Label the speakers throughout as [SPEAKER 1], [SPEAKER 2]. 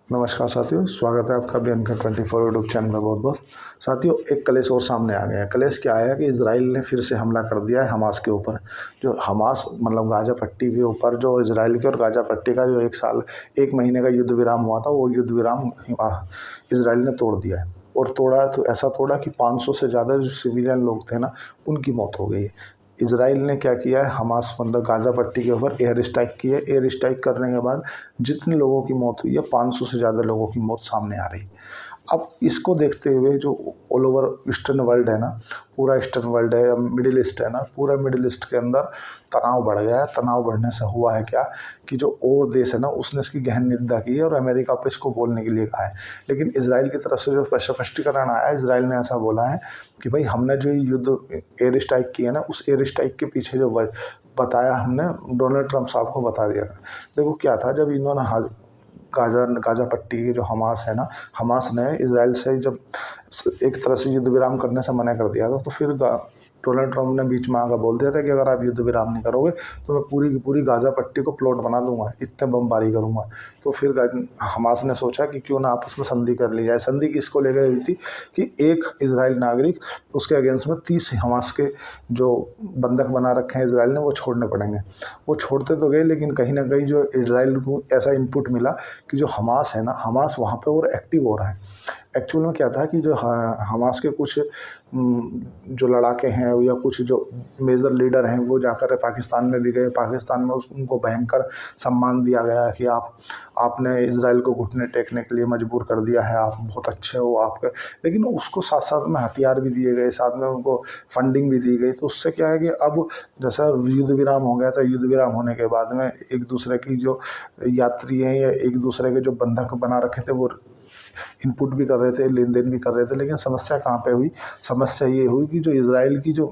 [SPEAKER 1] नमस्कार साथियों, स्वागत है आपका भी अनका 24 यूट्यूब चैनल में। बहुत बहुत साथियों, एक कलेश और सामने आ गया है। कलेश क्या है कि इजराइल ने फिर से हमला कर दिया है हमास के ऊपर। जो हमास मतलब गाज़ा पट्टी के ऊपर जो इजराइल के और गाज़ा पट्टी का जो 1 महीने का युद्ध विराम हुआ था, वो युद्ध विराम इजराइल ने तोड़ दिया है। और तोड़ा तो ऐसा तोड़ा कि 500 से ज़्यादा जो सिविलियन लोग थे ना, उनकी मौत हो गई है। इजराइल ने क्या किया है, हमास मतलब गाज़ा पट्टी के ऊपर एयर स्ट्राइक की है। एयर स्ट्राइक करने के बाद जितने लोगों की मौत हुई है, 500 से ज़्यादा लोगों की मौत सामने आ रही है। अब इसको देखते हुए जो ऑल ओवर ईस्टर्न वर्ल्ड है ना, पूरा ईस्टर्न वर्ल्ड है या मिडिल ईस्ट है ना, पूरा मिडिल ईस्ट के अंदर तनाव बढ़ गया है। तनाव बढ़ने से हुआ है क्या कि जो और देश है ना, उसने इसकी गहन निंदा की है और अमेरिका पे इसको बोलने के लिए कहा है। लेकिन इजराइल की तरफ से जो स्पष्टीकरण आया है, इजराइल ने ऐसा बोला है कि भाई हमने जो युद्ध एयर स्ट्राइक की है ना, उस एयर स्ट्राइक के पीछे जो बताया हमने डोनाल्ड ट्रंप साहब को बता दिया था। देखो क्या था, जब इन्होंने गाज़ा पट्टी की जो हमास है ना, हमास ने इजराइल से जब एक तरह से युद्ध विराम करने से मना कर दिया था, तो फिर डोनाल्ड ट्रंप ने बीच में आकर बोल दिया था कि अगर आप युद्ध विराम नहीं करोगे तो मैं पूरी की पूरी गाज़ा पट्टी को प्लॉट बना दूंगा, इतने बमबारी करूंगा। तो फिर हमास ने सोचा कि क्यों ना आपस में संधि कर ली जाए। संधि किसको लेकर हुई थी कि एक इजराइल नागरिक, उसके अगेंस्ट में 30 हमास के जो बंधक बना रखे हैं इजराइल ने, वो छोड़ने पड़ेंगे। वो छोड़ते तो गए, लेकिन कहीं ना कहीं जो इजराइल को ऐसा इनपुट मिला कि जो हमास है ना, हमास वहाँ पे और एक्टिव हो रहा है। एक्चुअल में क्या था कि जो हमास के कुछ जो लड़ाके हैं या कुछ जो मेजर लीडर हैं, वो जाकर पाकिस्तान में भी गए। पाकिस्तान में उनको भयंकर सम्मान दिया गया कि आपने इजराइल को घुटने टेकने के लिए मजबूर कर दिया है, आप बहुत अच्छे हो आपके। लेकिन उसको साथ साथ में हथियार भी दिए गए, साथ में उनको फंडिंग भी दी गई। तो उससे क्या है कि अब जैसा युद्ध विराम हो गया था, युद्ध विराम होने के बाद में एक दूसरे की जो यात्री हैं या एक दूसरे के जो बंधक बना रखे थे, वो इनपुट भी कर रहे थे, लेन देन भी कर रहे थे। लेकिन समस्या कहाँ पे हुई? समस्या ये हुई कि जो इजराइल की जो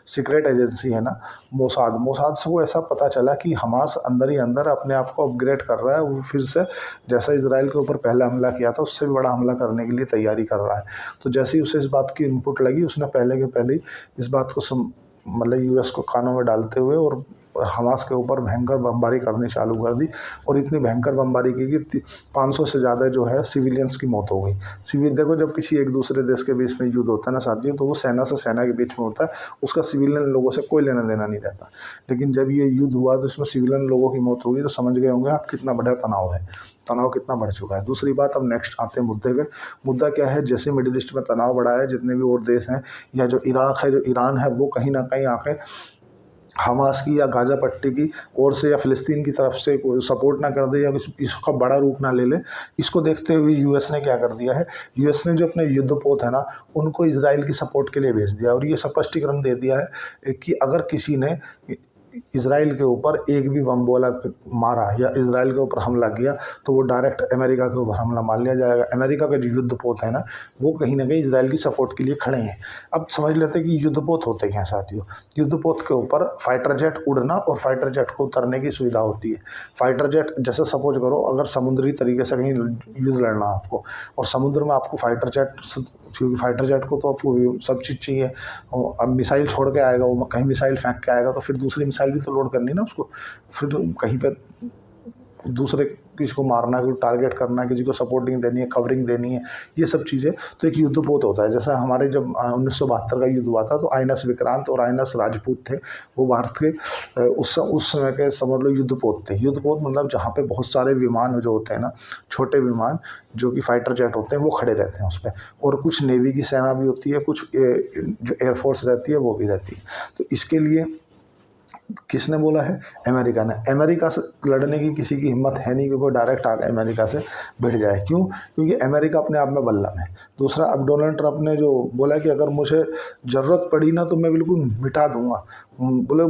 [SPEAKER 1] सीक्रेट एजेंसी है ना, मोसाद से वो ऐसा पता चला कि हमास अंदर ही अंदर अपने आप को अपग्रेड कर रहा है। वो फिर से जैसा इजराइल के ऊपर पहले हमला किया था, उससे भी बड़ा हमला करने के लिए तैयारी कर रहा है। तो जैसे ही उसे इस बात की इनपुट लगी, उसने पहले के पहले इस बात को मतलब यूएस को कानों में डालते हुए और हमास के ऊपर भयंकर बमबारी करनी चालू कर दी। और इतनी भयंकर बमबारी की कि 500 से ज़्यादा जो है सिविलियंस की मौत हो गई। देखो, जब किसी एक दूसरे देश के बीच में युद्ध होता है ना साथियों, तो वो सेना से सेना के बीच में होता है, उसका सिविलियन लोगों से कोई लेना देना नहीं रहता। लेकिन जब ये युद्ध हुआ तो इसमें सिविलियन लोगों की मौत होगी, तो समझ गए होंगे आप कितना बड़ा तनाव है, तनाव कितना बढ़ चुका है। दूसरी बात, अब नेक्स्ट आते हैं मुद्दे पे। मुद्दा क्या है? जैसे मिडिल ईस्ट में तनाव बढ़ा है, जितने भी और देश हैं या जो इराक है, जो ईरान है, वो कहीं ना कहीं आके हमास की या गाज़ा पट्टी की ओर से या फ़िलिस्तीन की तरफ से कोई सपोर्ट ना कर दे या इसका बड़ा रूप ना ले ले। इसको देखते हुए यूएस ने क्या कर दिया है, यूएस ने जो अपने युद्धपोत है ना, उनको इजराइल की सपोर्ट के लिए भेज दिया और ये स्पष्टीकरण दे दिया है कि अगर किसी ने इजराइल के ऊपर एक भी बम गोला मारा या इजराइल के ऊपर हमला किया, तो वो डायरेक्ट अमेरिका के ऊपर हमला मार लिया जाएगा। अमेरिका के जो युद्धपोत है ना, वो कहीं ना कहीं इजराइल की सपोर्ट के लिए खड़े हैं। अब समझ लेते हैं कि युद्धपोत होते क्या हैं साथियों। युद्धपोत के ऊपर फाइटर जेट उड़ना और फाइटर जेट को उतरने की सुविधा होती है। फाइटर जेट, जैसे सपोज करो अगर समुद्री तरीके से कहीं युद्ध लड़ना आपको, और समुद्र में आपको फाइटर जेट, क्योंकि फाइटर जेट को तो आपको सब चीज़ चाहिए। अब मिसाइल छोड़ के आएगा, वो कहीं मिसाइल फेंक के आएगा, तो फिर दूसरी मिसाइल भी तो लोड करनी है ना उसको। फिर कहीं पर दूसरे किसी को मारना, कोई टारगेट करना, किसी को सपोर्टिंग देनी है, कवरिंग देनी है, ये सब चीज़ें तो एक युद्धपोत होता है। जैसा हमारे जब 1972 का युद्ध हुआ था, तो आईएनएस विक्रांत और आईएनएस राजपूत थे, वो भारत के उस समय के समझ लो युद्धपोत थे। युद्धपोत मतलब जहाँ पे बहुत सारे विमान जो होते हैं ना, छोटे विमान जो कि फाइटर जेट होते हैं, वो खड़े रहते हैं उस पर। और कुछ नेवी की सेना भी होती है, कुछ जो एयरफोर्स रहती है वो भी रहती है। तो इसके लिए किसने बोला है? अमेरिका ने। अमेरिका से लड़ने की किसी की हिम्मत है नहीं कि कोई डायरेक्ट आकर अमेरिका से भिड़ जाए। क्यों? क्योंकि अमेरिका अपने आप में बल्लम है। दूसरा, अब डोनाल्ड ट्रंप ने जो बोला कि अगर मुझे ज़रूरत पड़ी ना तो मैं बिल्कुल मिटा दूंगा, बोले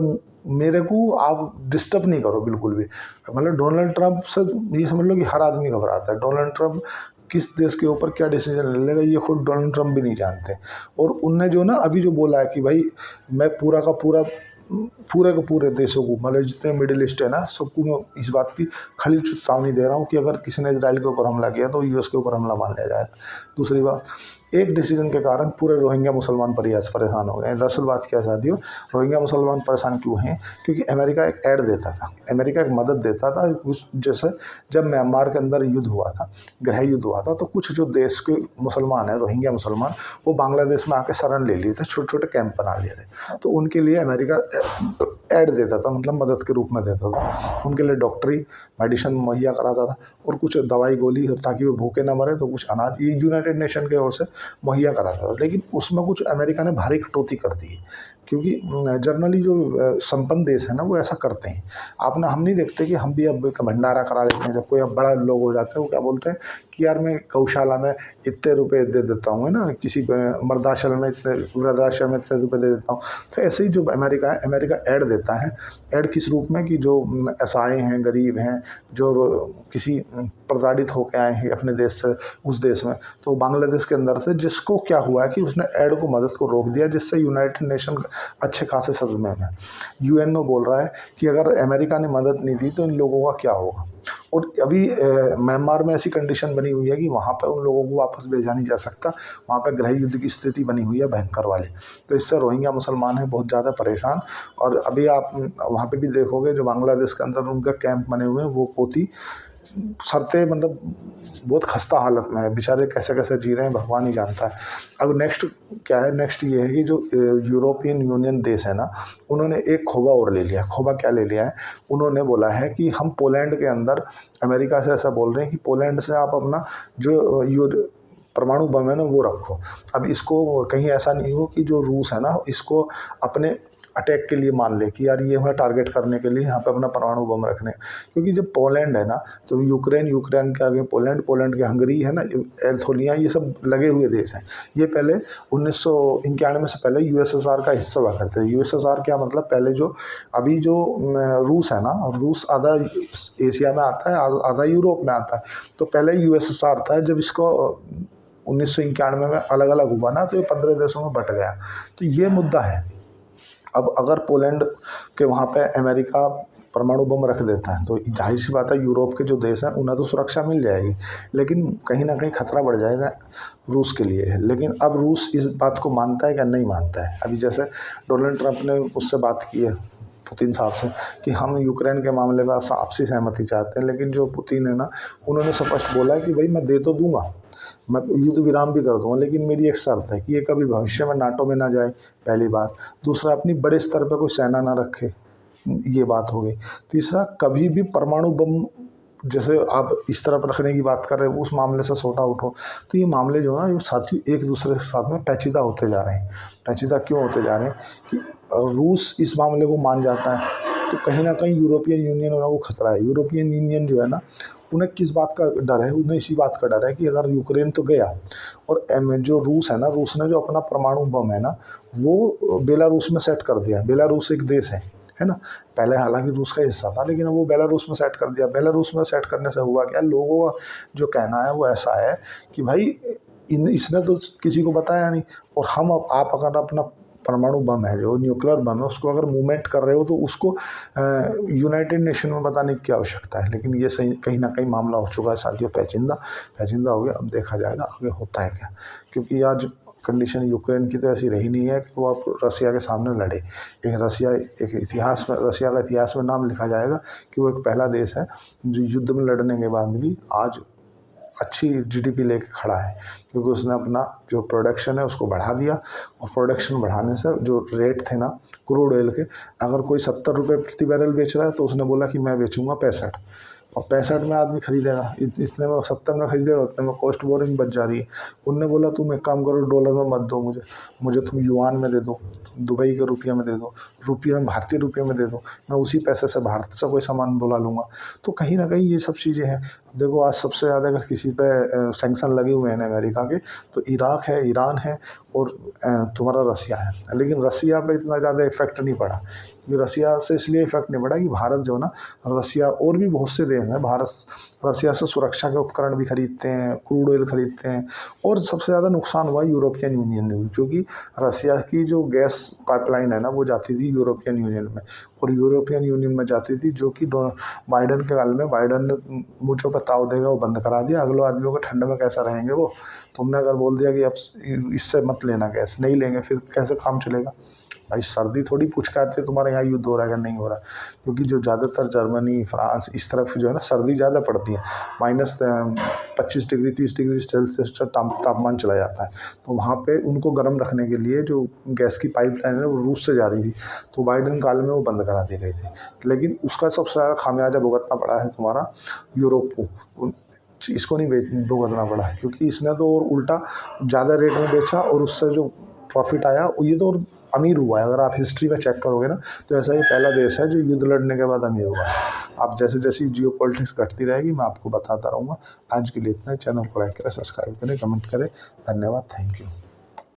[SPEAKER 1] मेरे को आप डिस्टर्ब नहीं करो बिल्कुल भी। मतलब डोनाल्ड ट्रंप से ये समझ लो कि हर आदमी घबराता है। डोनाल्ड ट्रंप किस देश के ऊपर क्या डिसीजन ले लेगा, ये खुद डोनाल्ड ट्रंप भी नहीं जानते। और उनने जो ना अभी जो बोला है कि भाई मैं पूरा का पूरा, पूरे के पूरे देशों को, मतलब जितने मिडिल ईस्ट है ना, सबको मैं इस बात की खली चेतावनी दे रहा हूँ कि अगर किसी ने इजराइल के ऊपर हमला किया तो यूएस के ऊपर हमला मान लिया जाएगा। दूसरी बात, एक डिसीजन के कारण पूरे रोहिंग्या मुसलमान परेशान हो गए हैं। दरअसल बात क्या है साथियों, रोहिंग्या मुसलमान परेशान क्यों हैं? क्योंकि अमेरिका एक ऐड देता था, अमेरिका एक मदद देता था। उस जैसे जब म्यांमार के अंदर युद्ध हुआ था, गृह युद्ध हुआ था, तो कुछ जो देश के मुसलमान हैं, रोहिंग्या मुसलमान, वो बांग्लादेश में आके शरण ले लिए थे, छोटे छोटे कैंप बना लिए थे। तो उनके लिए अमेरिका ऐड देता था, मतलब मदद के रूप में देता था। उनके लिए डॉक्टरी मेडिसिन मुहैया कराता था और कुछ दवाई गोली, ताकि वो भूखे ना मरे, तो कुछ अनाज ये यूनाइटेड नेशन की ओर से मुहैया कराता था। लेकिन उसमें कुछ अमेरिका ने भारी कटौती कर दी है, क्योंकि जनरली जो संपन्न देश है ना, वो ऐसा करते हैं। आपने हम नहीं देखते कि हम भी अब एक भंडारा करा लेते हैं। जब कोई अब बड़ा लोग हो जाते हैं, वो क्या बोलते हैं कि यार मैं गौशाला में इतने रुपए दे देता हूँ, है ना, किसी मृदाश्रम में इतने, वृद्धाश्रम में इतने रुपए दे देता हूँ। तो ऐसे ही जो अमेरिका है, अमेरिका ऐड देता है। ऐड किस रूप में कि जो असहाय हैं, गरीब हैं, जो किसी प्रताड़ित होकर आए हैं अपने देश से उस देश में, तो बांग्लादेश के अंदर से, जिसको क्या हुआ है कि उसने ऐड को, मदद को रोक दिया, जिससे यूनाइटेड नेशन अच्छे खासे सदमे में। यूएनओ बोल रहा है कि अगर अमेरिका ने मदद नहीं दी तो इन लोगों का क्या होगा। और अभी म्यांमार में ऐसी कंडीशन बनी हुई है कि वहाँ पर उन लोगों को वापस भेजा नहीं जा सकता। वहाँ पर गृह युद्ध की स्थिति बनी हुई है भयंकर वाली। तो इससे रोहिंग्या मुसलमान हैं बहुत ज़्यादा परेशान। और अभी आप वहाँ पे भी देखोगे, जो बांग्लादेश के अंदर उनका कैंप बने हुए हैं, वो पोती शर्तें, मतलब बहुत खस्ता हालत में है। बेचारे कैसे कैसे जी रहे हैं भगवान ही जानता है। अब नेक्स्ट क्या है, नेक्स्ट ये है कि जो यूरोपियन यूनियन देश है ना, उन्होंने एक खोबा और ले लिया। खोबा क्या ले लिया है, उन्होंने बोला है कि हम पोलैंड के अंदर, अमेरिका से ऐसा बोल रहे हैं कि पोलैंड से आप अपना जो परमाणु बम है ना, वो रखो। अब इसको कहीं ऐसा नहीं हो कि जो रूस है ना, इसको अपने अटैक के लिए मान ले कि यार ये हमें टारगेट करने के लिए यहाँ पे अपना परमाणु बम रखने। क्योंकि जब पोलैंड है ना, तो यूक्रेन, यूक्रेन के आगे पोलैंड, पोलैंड के हंगरी है ना, एर्थोलिया, ये सब लगे हुए देश हैं। ये पहले 1991 से पहले यूएसएसआर का हिस्सा हुआ करते थे। यूएसएसआर क्या मतलब, पहले जो अभी जो रूस है ना, रूस आधा एशिया में आता है, आधा यूरोप में आता है। तो पहले यूएसएसआर था। जब इसको 1991 में अलग अलग हुआ ना, तो ये 15 देशों में बट गया। तो ये मुद्दा है। अब अगर पोलैंड के वहाँ पे अमेरिका परमाणु बम रख देता है, तो जाहिर सी बात है यूरोप के जो देश हैं उन्हें तो सुरक्षा मिल जाएगी, लेकिन कहीं ना कहीं खतरा बढ़ जाएगा रूस के लिए। लेकिन अब रूस इस बात को मानता है या नहीं मानता है। अभी जैसे डोनाल्ड ट्रंप ने उससे बात की है पुतिन साहब से कि हम यूक्रेन के मामले में आपसी सहमति चाहते हैं, लेकिन जो पुतिन है ना, उन्होंने स्पष्ट बोला है कि भाई मैं दे तो दूंगा, मैं युद्ध विराम भी कर दूंगा, लेकिन मेरी एक शर्त है कि ये कभी भविष्य में नाटो में ना जाए, पहली बात। दूसरा, अपनी बड़े स्तर पर कोई सेना ना रखे, ये बात हो गई। तीसरा, कभी भी परमाणु बम, जैसे आप इस तरफ रखने की बात कर रहे हो, उस मामले से सोटा उठो। तो ये मामले जो है ना, ये साथी एक दूसरे के साथ में पेचीदा होते जा रहे हैं। पेचीदा क्यों होते जा रहे हैं कि रूस इस मामले को मान जाता है, तो कहीं ना कहीं यूरोपियन यूनियन को खतरा है। यूरोपियन यूनियन जो है ना, उन्हें किस बात का डर है, उन्हें इसी बात का डर है कि अगर यूक्रेन तो गया, और जो रूस है ना, रूस ने जो अपना परमाणु बम है ना, वो बेलारूस में सेट कर दिया। बेलारूस एक देश है ना, पहले हालांकि रूस का हिस्सा था, लेकिन अब वो बेलारूस में सेट कर दिया। बेलारूस में सेट करने से हुआ क्या, लोगों का जो कहना है वो ऐसा है कि भाई इसने तो किसी को बताया नहीं, और हम आप अगर अपना परमाणु बम है, जो न्यूक्लियर बम है, उसको अगर मूवमेंट कर रहे हो, तो उसको यूनाइटेड नेशन में बताने की क्या आवश्यकता है। लेकिन ये सही कहीं ना कहीं मामला हो चुका है साथियों, पेचीदा हो गया। अब देखा जाएगा आगे होता है क्या, क्योंकि आज कंडीशन यूक्रेन की तो ऐसी रही नहीं है कि वो अब रसिया के सामने लड़े। एक इतिहास में, रसिया का इतिहास में नाम लिखा जाएगा कि वो एक पहला देश है जो युद्ध में लड़ने के बाद भी आज अच्छी जीडीपी लेके खड़ा है, क्योंकि उसने अपना जो प्रोडक्शन है उसको बढ़ा दिया। और प्रोडक्शन बढ़ाने से जो रेट थे ना क्रूड ऑयल के, अगर कोई 70 रुपये प्रति बैरल बेच रहा है, तो उसने बोला कि मैं बेचूंगा 65, और 65 में आदमी खरीदेगा, इतने में 70 में खरीदेगा, उतने में कॉस्ट बोरिंग बच जा रही है। उनने बोला तुम एक काम करो, डॉलर में मत दो मुझे तुम युआन में दे दो, दुबई के रुपये में दे दो, रुपये में, भारतीय रुपये में दे दो, मैं उसी पैसे से भारत से कोई सामान बुला लूँगा। तो कहीं ना कहीं ये सब चीज़ें हैं। देखो आज सबसे ज़्यादा अगर किसी पे सैंक्शन लगे हुए हैं अमेरिका के, तो इराक है, ईरान है, और तुम्हारा रसिया है। लेकिन रसिया पे इतना ज़्यादा इफेक्ट नहीं पड़ा, ये रसिया से इसलिए इफेक्ट नहीं पड़ा कि भारत जो है ना, रसिया और भी बहुत से देश हैं, भारत रसिया से सुरक्षा के उपकरण भी खरीदते हैं, क्रूड ऑयल खरीदते हैं। और सबसे ज़्यादा नुकसान हुआ यूरोपियन यूनियन में, क्योंकि रसिया की जो गैस पाइपलाइन है ना, वो जाती थी यूरोपियन यूनियन में, और यूरोपियन यूनियन में जाती थी, जो कि बाइडन के काल में बाइडन ने मुझे बताओ देगा वो बंद करा दिया। अगले आदमियों को ठंड में कैसा रहेंगे वो, तुमने अगर बोल दिया कि अब इससे मत लेना गैस, नहीं लेंगे, फिर कैसे काम चलेगा भाई। सर्दी थोड़ी पूछ के आते तुम्हारे यहाँ युद्ध हो रहा है कि नहीं हो रहा है, क्योंकि जो ज़्यादातर जर्मनी, फ्रांस इस तरफ जो है ना सर्दी ज़्यादा पड़ती है, -25 डिग्री 30 डिग्री सेल्सियस तापमान चला जाता है। तो वहाँ पे उनको गर्म रखने के लिए जो गैस की पाइपलाइन है वो रूस से जा रही थी, तो बाइडन काल में वो बंद करा दी गई थी। लेकिन उसका सबसे ज़्यादा खामियाजा भुगतना पड़ा है तुम्हारा यूरोप को, इसको नहीं भुगतना पड़ा है, क्योंकि इसने तो और उल्टा ज़्यादा रेट में बेचा और उससे जो प्रॉफिट आया ये तो और अमीर हुआ है। अगर आप हिस्ट्री में चेक करोगे ना, तो ऐसा ये पहला देश है जो युद्ध लड़ने के बाद अमीर हुआ है। आप जैसे जैसी जियो पॉलिटिक्स घटती रहेगी मैं आपको बताता रहूँगा। आज के लिए इतना ही। चैनल को लाइक करें, सब्सक्राइब करें, कमेंट करें। धन्यवाद, थैंक यू।